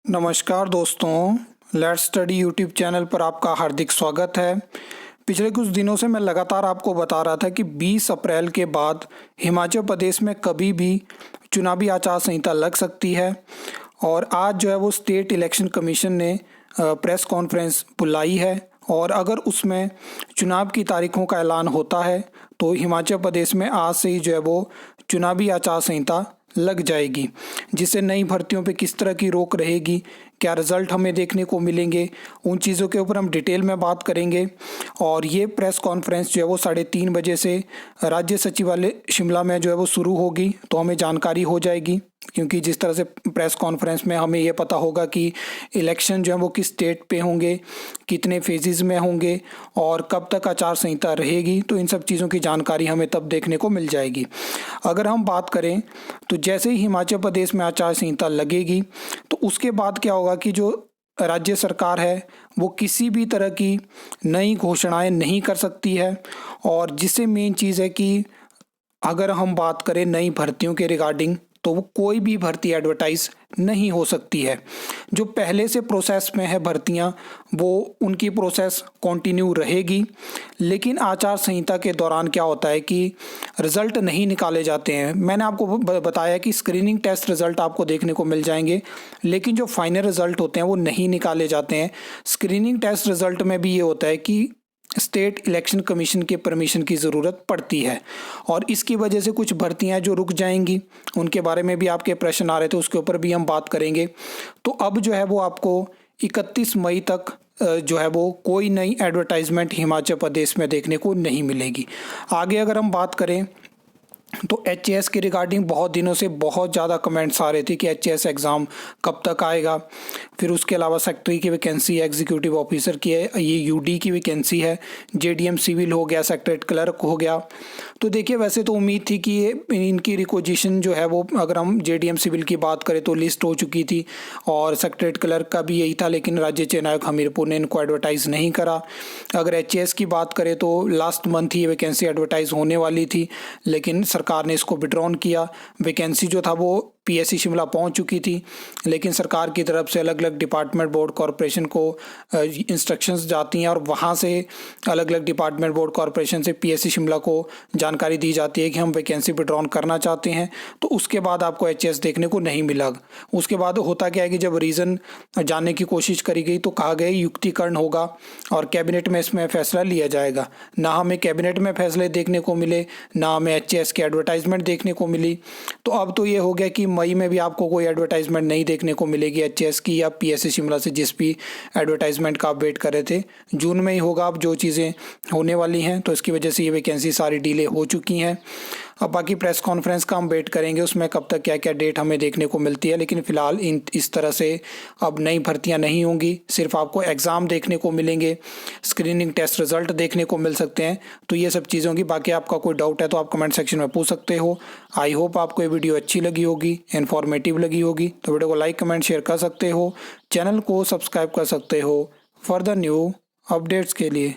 नमस्कार दोस्तों, let's study YouTube channel पर आपका हार्दिक स्वागत है। पिछले कुछ दिनों से मैं लगातार आपको बता रहा था कि 20 अप्रैल के बाद हिमाचल प्रदेश में कभी भी चुनावी आचार संहिता लग सकती है और आज जो है वो स्टेट इलेक्शन कमीशन ने प्रेस कॉन्फ्रेंस बुलाई है और अगर उसमें चुनाव की तारीखों का ऐलान होता है तो हिमाचल प्रदेश में आज से ही जो है वो चुनावी आचार संहिता लग जाएगी, जिससे नई भर्तियों पे किस तरह की रोक रहेगी, क्या रिजल्ट हमें देखने को मिलेंगे, उन चीज़ों के ऊपर हम डिटेल में बात करेंगे। और ये प्रेस कॉन्फ्रेंस जो है वो 3:30 बजे से राज्य सचिवालय शिमला में जो है वो शुरू होगी, तो हमें जानकारी हो जाएगी। क्योंकि जिस तरह से प्रेस कॉन्फ्रेंस में हमें ये पता होगा कि इलेक्शन जो है वो किस स्टेट पे होंगे, कितने फेजेस में होंगे और कब तक आचार संहिता रहेगी, तो इन सब चीज़ों की जानकारी हमें तब देखने को मिल जाएगी। अगर हम बात करें तो जैसे ही हिमाचल प्रदेश में आचार संहिता लगेगी तो उसके बाद क्या होगा कि जो राज्य सरकार है वो किसी भी तरह की नई घोषणाएं नहीं कर सकती है। और जिससे मेन चीज़ है कि अगर हम बात करें नई भर्तियों के रिगार्डिंग तो वो कोई भी भर्ती एडवर्टाइज नहीं हो सकती है। जो पहले से प्रोसेस में है भर्तियां वो उनकी प्रोसेस कंटिन्यू रहेगी, लेकिन आचार संहिता के दौरान क्या होता है कि रिज़ल्ट नहीं निकाले जाते हैं। मैंने आपको बताया कि स्क्रीनिंग टेस्ट रिज़ल्ट आपको देखने को मिल जाएंगे, लेकिन जो फाइनल रिज़ल्ट होते हैं वो नहीं निकाले जाते हैं। स्क्रीनिंग टेस्ट रिज़ल्ट में भी ये होता है कि स्टेट इलेक्शन कमीशन के परमिशन की ज़रूरत पड़ती है और इसकी वजह से कुछ भर्तियां जो रुक जाएंगी, उनके बारे में भी आपके प्रश्न आ रहे थे, उसके ऊपर भी हम बात करेंगे। तो अब जो है वो आपको 31 मई तक जो है वो कोई नई एडवर्टाइजमेंट हिमाचल प्रदेश में देखने को नहीं मिलेगी। आगे अगर हम बात करें तो एचएएस के रिगार्डिंग बहुत दिनों से बहुत ज़्यादा कमेंट्स आ रहे थे कि एचएएस एग्ज़ाम कब तक आएगा। फिर उसके अलावा सेक्रेटरी की वैकेंसी है, एग्जीक्यूटिव ऑफिसर की है, ये यूडी की वैकेंसी है, जेडीएम सिविल हो गया, सेक्रेटरीट क्लर्क हो गया। तो देखिए वैसे तो उम्मीद थी कि ये इनकी रिक्वेजिशन जो है वो, अगर हम जेडीएम सिविल की बात करें तो लिस्ट हो चुकी थी और सेक्रेटरीट क्लर्क का भी यही था, लेकिन राज्य चयन आयोग हमीरपुर ने इनको एडवर्टाइज़ नहीं करा। अगर एचएएस की बात करें तो लास्ट मंथ ही ये वैकेंसी एडवर्टाइज़ होने वाली थी, लेकिन सरकार ने इसको विड्रॉन किया। वैकेंसी जो था वो पीएससी शिमला पहुंच चुकी थी, लेकिन सरकार की तरफ से अलग अलग डिपार्टमेंट बोर्ड कॉरपोरेशन को इंस्ट्रक्शंस जाती हैं और वहां से अलग अलग डिपार्टमेंट बोर्ड कॉरपोरेशन से पीएससी शिमला को जानकारी दी जाती है कि हम वैकेंसी विड्रॉन करना चाहते हैं। तो उसके बाद आपको एचएस देखने को नहीं मिला। उसके बाद होता क्या है कि जब रीज़न जानने की कोशिश करी गई तो कहा गया युक्तिकरण होगा और कैबिनेट में इसमें फैसला लिया जाएगा। ना हमें कैबिनेट में फैसले देखने को मिले, ना हमें एचएस की एडवर्टाइजमेंट देखने को मिली। तो अब तो ये हो गया कि मई में भी आपको कोई एडवर्टाइजमेंट नहीं देखने को मिलेगी एचएस की या पीएससी शिमला से, जिस भी एडवर्टाइजमेंट का आप वेट कर रहे थे। जून में ही होगा अब जो चीज़ें होने वाली हैं, तो इसकी वजह से ये वैकेंसी सारी डिले हो चुकी हैं। अब बाकी प्रेस कॉन्फ्रेंस का हम वेट करेंगे, उसमें कब तक क्या क्या डेट हमें देखने को मिलती है। लेकिन फ़िलहाल इस तरह से अब नई भर्तियां नहीं होंगी, सिर्फ आपको एग्ज़ाम देखने को मिलेंगे, स्क्रीनिंग टेस्ट रिजल्ट देखने को मिल सकते हैं। तो ये सब चीज़ों की, बाकी आपका कोई डाउट है तो आप कमेंट सेक्शन में पूछ सकते हो। आई होप आपको ये वीडियो अच्छी लगी होगी, इन्फॉर्मेटिव लगी होगी। तो वीडियो को लाइक कमेंट शेयर कर सकते हो, चैनल को सब्सक्राइब कर सकते हो फॉर द न्यू अपडेट्स के लिए।